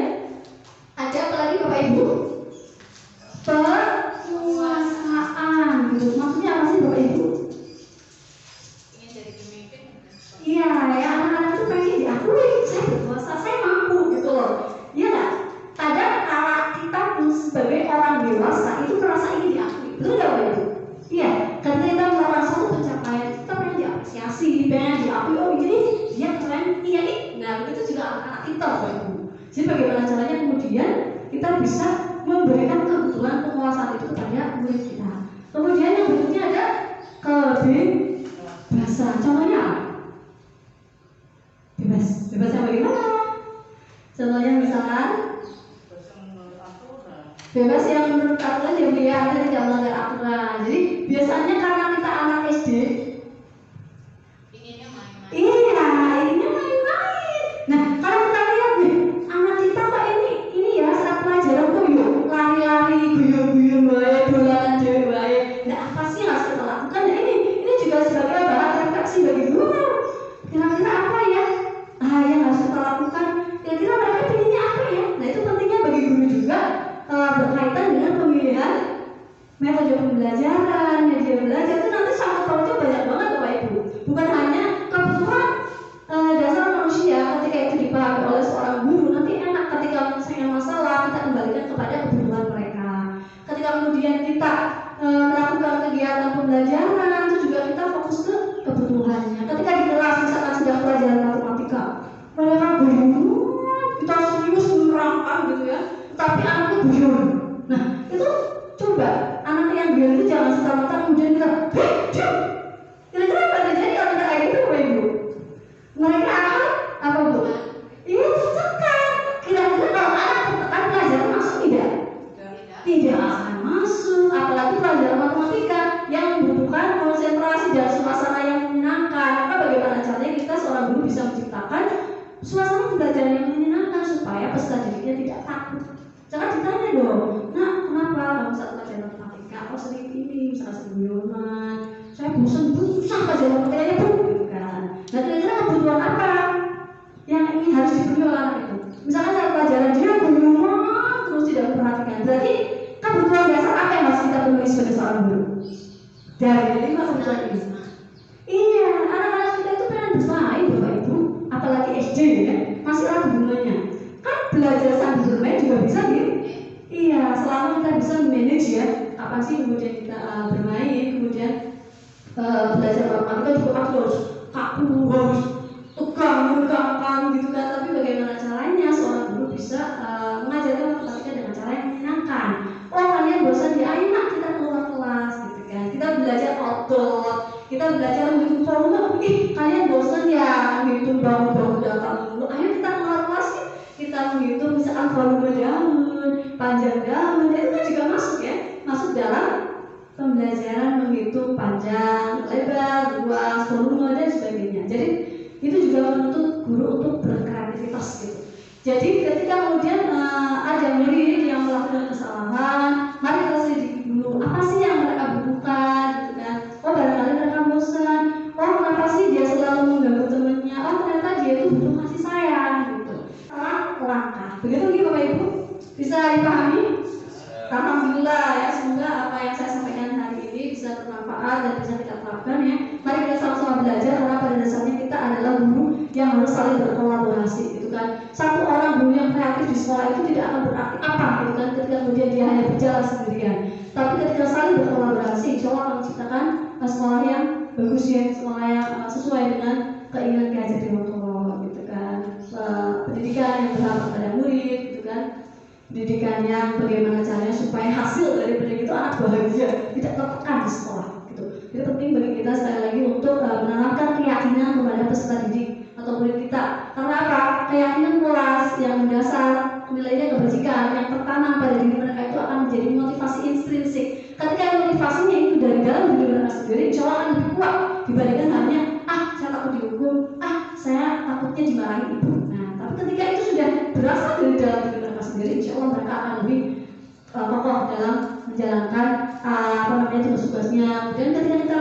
ada apa lagi Bapak Ibu? Penguasaan gitu. Maksudnya apa sih Bapak Ibu? Ingin jadi pemimpin. Iya, ya anak-anak itu pengen diakui saya berkuasa, saya mampu gitu loh. Iya nggak? Kadang kalau kita pun sebagai orang dewasa itu merasa ingin diakui, betul nggak Bapak Ibu? Iya, ketika kita melakukan satu pencapaian kita pengen diapresiasi, pengen diakui, oh ini dia keren, iya nih. Nah begitu juga anak-anak kita Bapak Ibu. Jadi bagaimana caranya kemudian kita bisa memberikan kebutuhan penguasaan itu kepada murid kita. Kemudian yang berikutnya ada kebebasan. Contohnya apa? Bebas yang bagaimana? Contohnya misalkan bebas yang menurut aturan ya dia Anda tidak melanggar aturan. Jadi biasanya karena kita anak SD, Inginnya main-main. iya, ininya main-main. Nah, kalau kita lihat nih, anak kita kok ini ya saat pelajaran tuh yuk lari-lari, guyon-guyon baik, dolanan cewek baik. Nah, apa sih yang harus kita lakukan? Nah, ini juga sebagai bahan refleksi bagi guru. Kira-kira apa berkaitan dengan pemilihan metode pembelajaran, media belajar itu nanti sangat pautnya banyak banget Bapak Ibu. Bukan hanya kebutuhan dasar manusia ketika itu dipahami oleh seorang guru, nanti enak ketika menyelesaikan masalah kita kembalikan kepada kebutuhan mereka. Ketika kemudian kita melakukan kegiatan pembelajaran itu juga kita fokus ke kebutuhannya. Ketika di kelas misalkan sedang pelajaran matematika, mereka bingung, kita serius menerangkan gitu ya, tapi anaknya bingung. Nah itu coba anak yang bingung itu jangan serta-merta kemudian kita diam. Kira-kira apa terjadi kalau kita kayak gitu Bapak Ibu? Mereka akan apa Bu? Iya tertekan. Kira-kira kalau anak tertekan pelajaran masuk tidak? Tidak akan masuk. Apalagi pelajaran matematika yang membutuhkan konsentrasi dan suasana yang menyenangkan. Maka bagaimana caranya kita seorang guru bisa menciptakan suasana pembelajaran yang menyenangkan supaya peserta didiknya tidak takut. Jangan ditanya dong, nah kenapa kamu saat pelajaran matematika? Oh sering ini, misalnya sering guyonan. Saya bosan pelajaran matematikanya Bu, gitu kan. Nah kira-kira kebutuhan apa yang ini harus dipenuhi oleh anak itu? Misalkan saat pelajaran dia guyonan terus tidak memperhatikan. Berarti kebutuhan dasar apa yang harus kita penuhi sebagai seorang guru? Dari 5 kebutuhan ini. Iya, anak-anak kita itu pengen bermain Bapak Ibu, apalagi SD ya, masih ragu gunanya. Kan belajar sambil bermain juga bisa gitu. Iya, selama kita bisa manage ya, apa sih kemudian kita bermain, kemudian belajar matematika juga harus kaku, harus tegang, menegangkan gitu kan. Tapi bagaimana caranya seorang guru bisa mengajarkan matematika dengan cara yang menyenangkan. Oh kalian bosan ya, ayo nak kita keluar kelas gitu kan. Kita belajar outdoor, kita belajar menghitung volume. Kalian bosan ya menghitung bangun-bangun data dulu. Ayo kita keluar kelas ya. Kita menghitung misalkan volume daun, panjang daun, itu kan juga masuk ya, masuk dalam pembelajaran menghitung panjang, lebar, luas, volume dan sebagainya. Jadi itu juga menuntut guru untuk berkreativitas gitu. Jadi ketika kemudian ada murid yang melakukan kesalahan, mari kita selidiki dulu apa sih yang mereka butuhkan gitu kan. Oh barangkali mereka bosan. Oh kenapa sih dia selalu mengganggu temannya. Oh ternyata dia itu butuh kasih sayang gitu. Langkah. Begitu gitu Bapak Ibu? Bisa dipahami? Alhamdulillah ya, semoga apa yang saya sampaikan hari ini bisa bermanfaat dan bisa kita terapkan ya. Mari kita sama-sama belajar karena pada dasarnya kita adalah guru yang harus saling berkolaborasi gitu kan. Satu orang guru yang kreatif di sekolah itu tidak akan berarti apa gitu kan ketika kemudian dia hanya berjalan sendirian. Tapi ketika saling berkolaborasi, insya Allah akan menciptakan sekolah yang bagus ya, sekolah yang sesuai dengan keinginan Ki Hajar Dewantoro gitu kan. Pendidikan yang berhampa pada murid gitu kan. Pendidikan yang bagaimana caranya supaya hasil dari pendidik itu anak bahagia, tidak tertekan di sekolah gitu. Itu penting bagi kita sekali lagi untuk menanamkan keyakinan kepada peserta didik atau murid kita. Karena apa? Keyakinan kelas yang mendasar, nilainya kebajikan yang tertanam pada diri mereka itu akan menjadi motivasi intrinsik. Ketika motivasinya itu dari dalam diri mereka sendiri, insya Allah akan lebih kuat dibandingkan hanya saya takut dihukum, saya takutnya dimarahin ibu. Nah, tapi ketika itu sudah berasal dari dalam diri mereka sendiri, insya Allah mereka akan lebih kokoh dalam menjalankan tugas-tugasnya. Dan ketika kita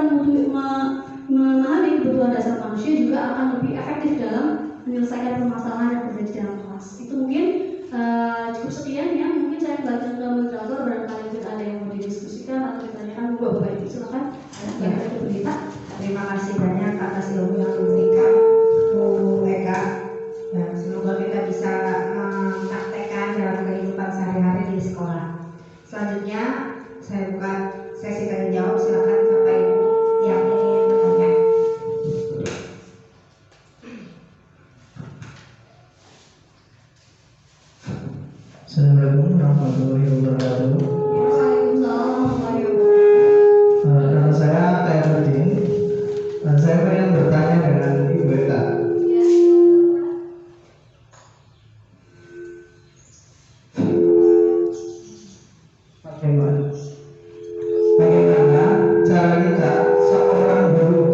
memahami kebutuhan dasar manusia juga akan lebih efektif dalam menyelesaikan permasalahan yang terjadi dalam kelas. Itu mungkin cukup sekian ya. Mungkin saya kembalikan ke moderator, barangkali mungkin ada yang mau didiskusikan atau ditanyakan. Bapak Ibu silakan. Ya. Terima kasih banyak atas ilmu yang diberikan Bu Eka. Ya, semoga kita bisa mempraktekkan dalam kehidupan sehari-hari di sekolah. Selanjutnya saya buka sesi tanya jawab. Silakan Bapak Ibu yang ingin bertanya. Assalamualaikum warahmatullahi wabarakatuh. Nama saya Khairuddin. Saya ingin bertanya dengan Ibu Eka. Bagaimana cara kita seorang guru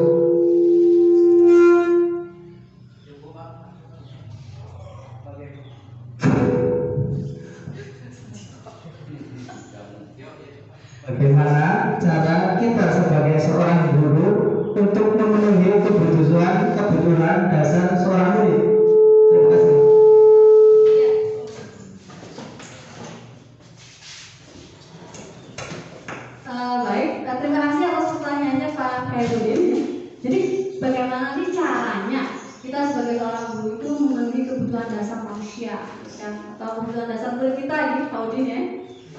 bagaimana cara kita sebagai seorang guru untuk memenuhi kebutuhan dasar seorang murid? Terima kasih. Baik, terima kasih atas pertanyaannya Pak Khairudin. Jadi bagaimana sih caranya kita sebagai seorang guru itu memenuhi kebutuhan dasar manusia, ya, atau kebutuhan dasar murid kita ini, Pak Udin ya?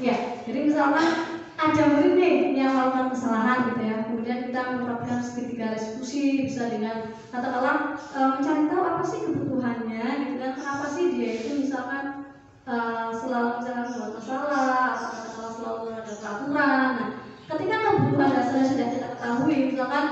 Ya, jadi misalkan ada murid nih yang melakukan kesalahan gitu ya, kemudian kita menerapkan segitiga diskusi, bisa dengan katakanlah mencari tahu apa sih kebutuhannya, gitu kan? Kenapa sih dia itu misalkan selalu misalkan buat masalah atau katakanlah selalu ada peraturan. Nah, ketika kebutuhan dasarnya sudah kita ketahui, misalkan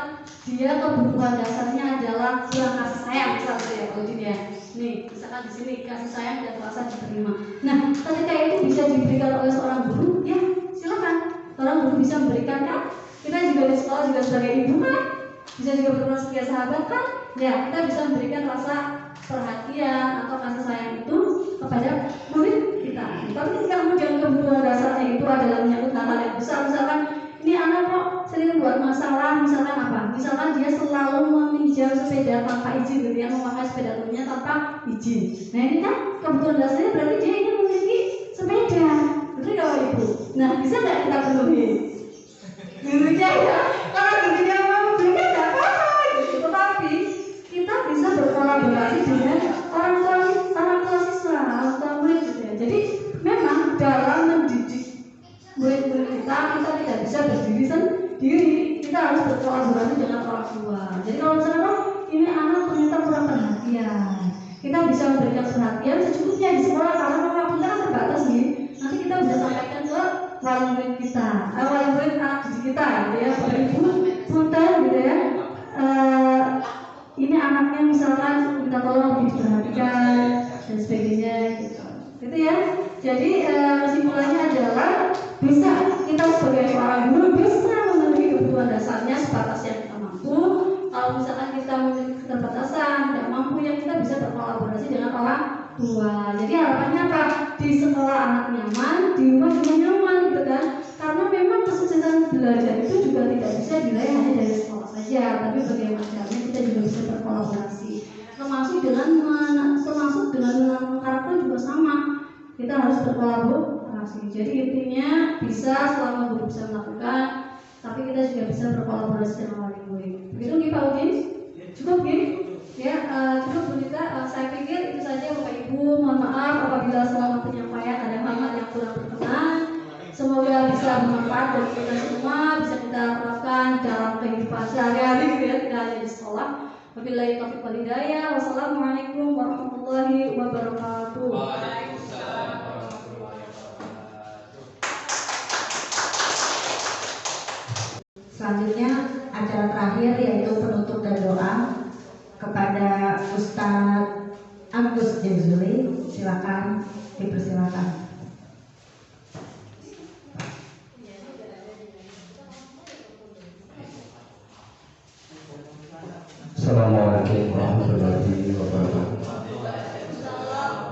dia kebutuhan dasarnya adalah kurang kasih sayang, misalnya ya, kalau ya, nih misalkan di sini kasih sayang dan merasa diterima. Nah, ketika itu bisa diberikan oleh seorang guru, ya silakan. Seorang guru bisa memberikan kan? Kita juga di sekolah juga sebagai ibu kan, bisa juga berperan sebagai sahabat kan? Ya, kita bisa memberikan rasa perhatian atau kasih sayang itu kepada murid kita. Tapi ketika kemudian kebutuhan dasarnya itu adalah menyangkut hal-hal yang besar, misalkan ini anak kok sering buat masalah, misalkan apa? Misalkan dia selalu meminjam sepeda tanpa izin, gitu ya, memakai sepeda temennya tanpa izin. Nah ini kan kebutuhan dasarnya berarti dia ingin memiliki sepeda, betul nggak Pak Ibu? Nah bisa nggak kita penuhi? Gurunya ya, kalau gurunya mau memberikan nggak apa-apa, gitu. Tetapi kita bisa berkolaborasi dengan orang tua siswa, orang tua murid, gitu ya. Jadi memang dalam mendidik murid-murid kita tidak bisa berdiri sendiri, kita harus berkolaborasi dengan orang tua. Jadi kalau misalnya ini anak ternyata kurang perhatian, kita bisa memberikan perhatian secukupnya di sekolah karena waktu kita kan terbatas nih. Nanti kita bisa sampaikan ke wali murid kita, wali murid anak didik kita, gitu ya, Bapak Ibu, punten, gitu ya. Ini anaknya misalkan minta tolong diperhatikan dan sebagainya, gitu ya. Jadi kesimpulannya adalah bisa kita sebagai seorang guru bisa memenuhi kebutuhan dasarnya sebatas yang kita mampu. Kalau misalkan kita memiliki keterbatasan, tidak mampu, ya kita bisa berkolaborasi dengan orang tua. Jadi harapannya apa? Di sekolah anak nyaman, di rumah juga nyaman, gitu kan? Karena memang kesuksesan belajar itu juga tidak bisa diraih hanya dari sekolah saja, tapi bagaimana caranya kita juga bisa berkolaborasi. Termasuk dengan karakter juga sama. Kita harus berkolaborasi. Jadi intinya bisa selama guru bisa melakukan, tapi kita juga bisa berkolaborasi dengan wali murid. Begitu nih Pak Udin? Cukup nih? Ya, cukup Bu Nita. Saya pikir itu saja Bapak Ibu. Mohon maaf apabila selama penyampaian ada hal-hal yang kurang berkenan. Semoga bisa bermanfaat bagi kita semua, bisa kita terapkan dalam kehidupan sehari-hari, gitu ya, tidak hanya di sekolah. Wabillahi taufiq wal hidayah. Wassalamualaikum warahmatullahi wabarakatuh. Selanjutnya acara terakhir yaitu penutup dan doa kepada Ustadz Agus Jazuli. Silakan, dipersilakan. Assalamualaikum warahmatullahi wabarakatuh.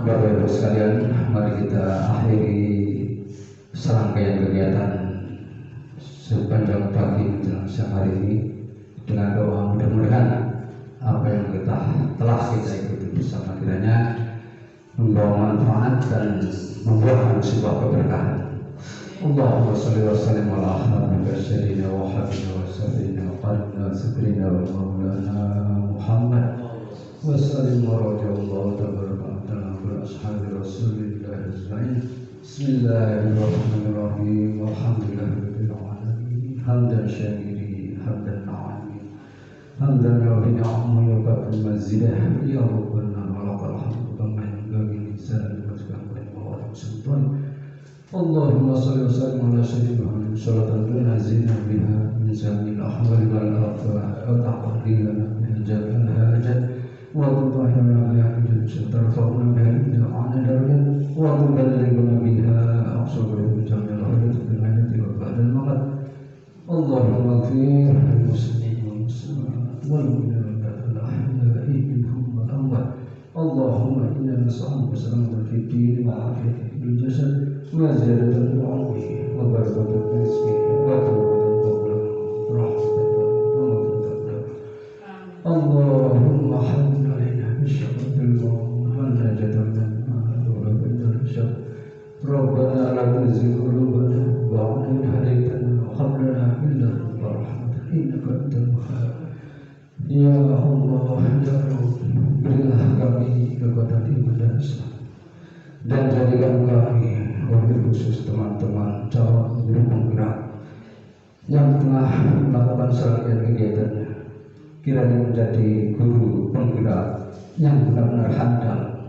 Bapak Ibu sekalian, mari kita akhiri serangkaian kegiatan sepanjang pagi menjelang siang hari ini dengan doa. Mudah-mudahan apa yang telah kita ikuti bersama kiranya membawa manfaat dan membuahkan sebuah keberkahan. Allahumma shalli wa sallim ala habibina sayyidina wa habibina wa sayyidina wa qalbina sayyidina wa maulana Muhammad wa sallim wa radiyallahu tabaraka wa ashabi rasulillah ajma'in. Bismillahirrahmanirrahim. Walhamdulillahirabbil alamin. Hamdan syakirin, hamdan na'amin, hamdan yu'ti ni'amahu wa yukafi mazidah. Ya Rabbana wa lakal hamdu kama yanbaghi li jalali wajhika wa li sultan. Allahumma salli wa sallim ala sayyidina Muhammad salatan tunazilna biha min zamil ahwal wal afwa wa taqdirna min jabal hajat wa tutahhirna biha min tarfa'una biha min al-'ana wa tuballighuna biha aqsabul jamil hayat bil hayati wa ba'dal mamat. Allahumma ighfir lil muslimin wal muslimat wal mu'minin wal ahya'i minhum wal amwat. Allahumma inna nas'aluka salamatan fid din wa 'afiyatan fil jasad wa ziyadatan fil 'ilmi wa barakatan fil rizqi wa tawbatan qabla rahmatan. Allahumma hamd 'alaina bisyarril maut wa najatan min wa bil syarr. Rabbana la tuzigh qulubana ba'da idh hadaytana wa hab lana Ya Allah, ya Rabb, berilah kami kekuatan iman dan Islam, dan jadikan kami, wabil khusus teman-teman calon guru penggerak yang tengah melakukan serangkaian kegiatannya, kiranya menjadi guru penggerak yang benar-benar handal,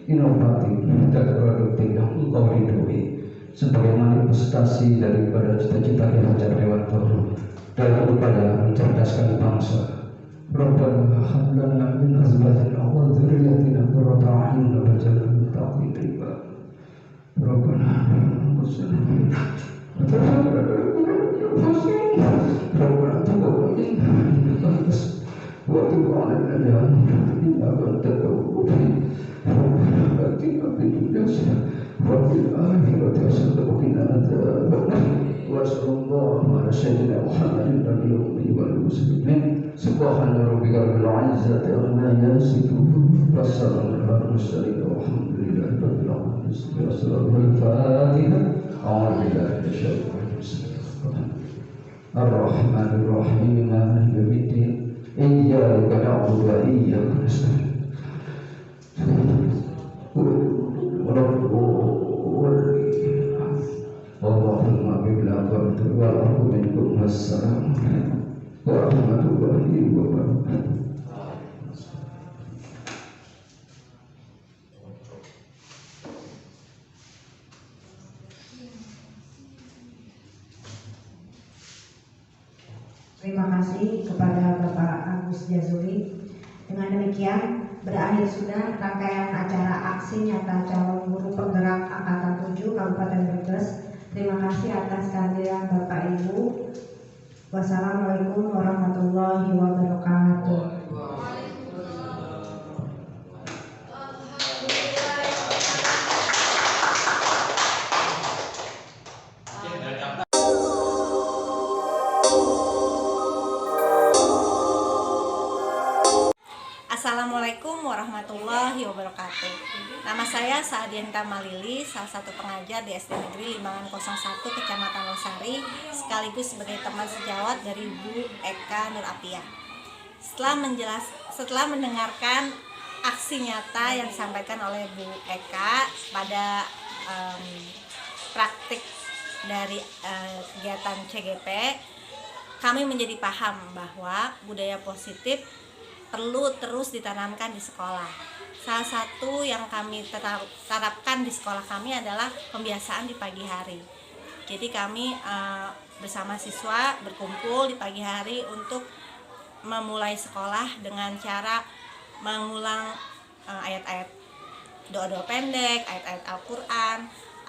inovatif, dan produktif yang engkau ridhoi, sebagai manifestasi daripada cita-cita Hajar Dewanto dalam upaya mencerdaskan bangsa. Rabbana hab lana min azwajina wa dzurriyyatina qurrata a'yun waj'alna lil muttaqina imama. Rabbana Rabbana taqabbal minna innaka antas wa tub 'alaina ya innaka antat tawwabur rahim. Rabbana atina fid dunya hasanah wa fil akhirati hasanah wa qina adzabannar. Wa sallallahu ala sayyidina Muhammadin nabiyil ummi wal muslimin. Subhana rabbika rabbil izzati amma yasifun wa salamun alal mursalin walhamdulillahi rabbil alamin. Al-Fatihah. A'udzu billahi minasyaitonir rajim. Ar-Rahmanir Rahim. Maliki yaumiddin. Iyyaka na'budu wa iyyaka nasta'in. Allahumma billah wa minkum assalam warahmatullahi wabarakatuh. Terima kasih kepada Bapak Agus Jazuli. Dengan demikian berakhir sudah rangkaian acara aksi nyata calon guru penggerak Angkatan 7 Kabupaten Brebes. Terima kasih atas kehadiran Bapak Ibu. Wassalamualaikum warahmatullahi wabarakatuh. Assalamualaikum warahmatullahi wabarakatuh. Nama saya Saadianta Malili, salah satu pengajar di SD Negeri Limbangan 01 Kecamatan Losari, sekaligus sebagai teman sejawat dari Bu Eka Nur Apia. Setelah mendengarkan aksi nyata yang disampaikan oleh Bu Eka pada praktik dari kegiatan CGP, kami menjadi paham bahwa budaya positif perlu terus ditanamkan di sekolah. Salah satu yang kami terapkan di sekolah kami adalah pembiasaan di pagi hari. Jadi kami bersama siswa berkumpul di pagi hari untuk memulai sekolah dengan cara mengulang ayat-ayat doa-doa pendek, ayat-ayat Al-Quran,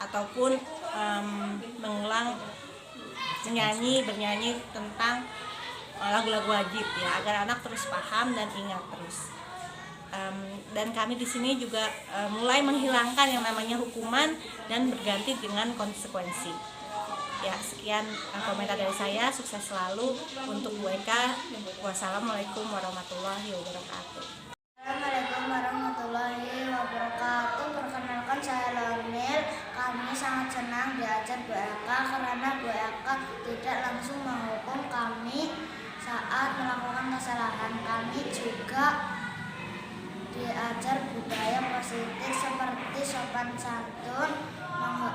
ataupun bernyanyi tentang lagu-lagu wajib ya, agar anak terus paham dan ingat terus. Dan kami di sini juga mulai menghilangkan yang namanya hukuman dan berganti dengan konsekuensi. Ya, sekian komentar dari saya. Sukses selalu untuk Bu Eka. Wassalamualaikum warahmatullahi wabarakatuh. Assalamualaikum warahmatullahi wabarakatuh. Perkenalkan, saya Lornil. Kami sangat senang diajar Bu Eka karena Bu Eka tidak langsung menghukum kami saat melakukan kesalahan. Kami juga diajar budaya positif seperti sopan santun,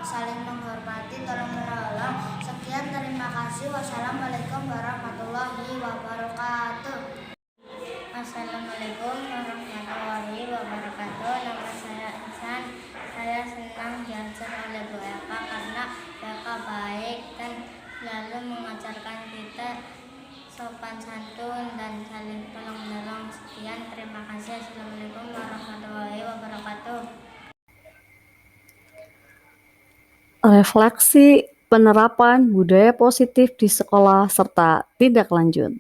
saling menghormati, tolong menolong. Sekian, terima kasih. Wassalamualaikum warahmatullahi wabarakatuh. Assalamualaikum warahmatullahi wabarakatuh. Nama saya Ihsan. Saya senang diajar oleh Bu Eka karena Bu Eka baik dan selalu mengajarkan kita sopan santun dan saling tolong menolong. Sekian, terima kasih. Assalamualaikum warahmatullahi wabarakatuh. Refleksi penerapan budaya positif di sekolah serta tindak lanjut.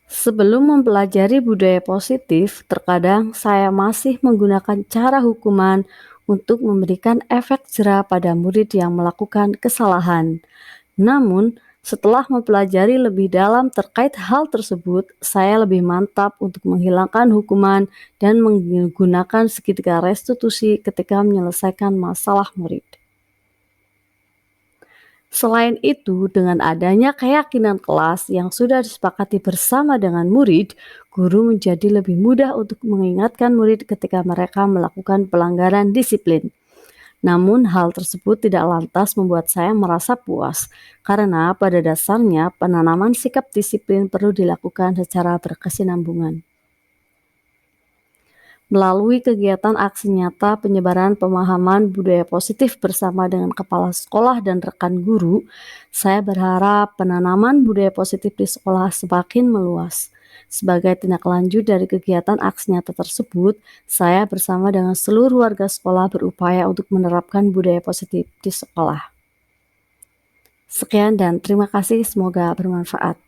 Sebelum mempelajari budaya positif, terkadang saya masih menggunakan cara hukuman untuk memberikan efek jera pada murid yang melakukan kesalahan. Namun, setelah mempelajari lebih dalam terkait hal tersebut, saya lebih mantap untuk menghilangkan hukuman dan menggunakan segitiga restitusi ketika menyelesaikan masalah murid. Selain itu, dengan adanya keyakinan kelas yang sudah disepakati bersama dengan murid, guru menjadi lebih mudah untuk mengingatkan murid ketika mereka melakukan pelanggaran disiplin. Namun, hal tersebut tidak lantas membuat saya merasa puas, karena pada dasarnya penanaman sikap disiplin perlu dilakukan secara berkesinambungan. Melalui kegiatan aksi nyata penyebaran pemahaman budaya positif bersama dengan kepala sekolah dan rekan guru, saya berharap penanaman budaya positif di sekolah semakin meluas. Sebagai tindak lanjut dari kegiatan aksi nyata tersebut, saya bersama dengan seluruh warga sekolah berupaya untuk menerapkan budaya positif di sekolah. Sekian dan terima kasih, semoga bermanfaat.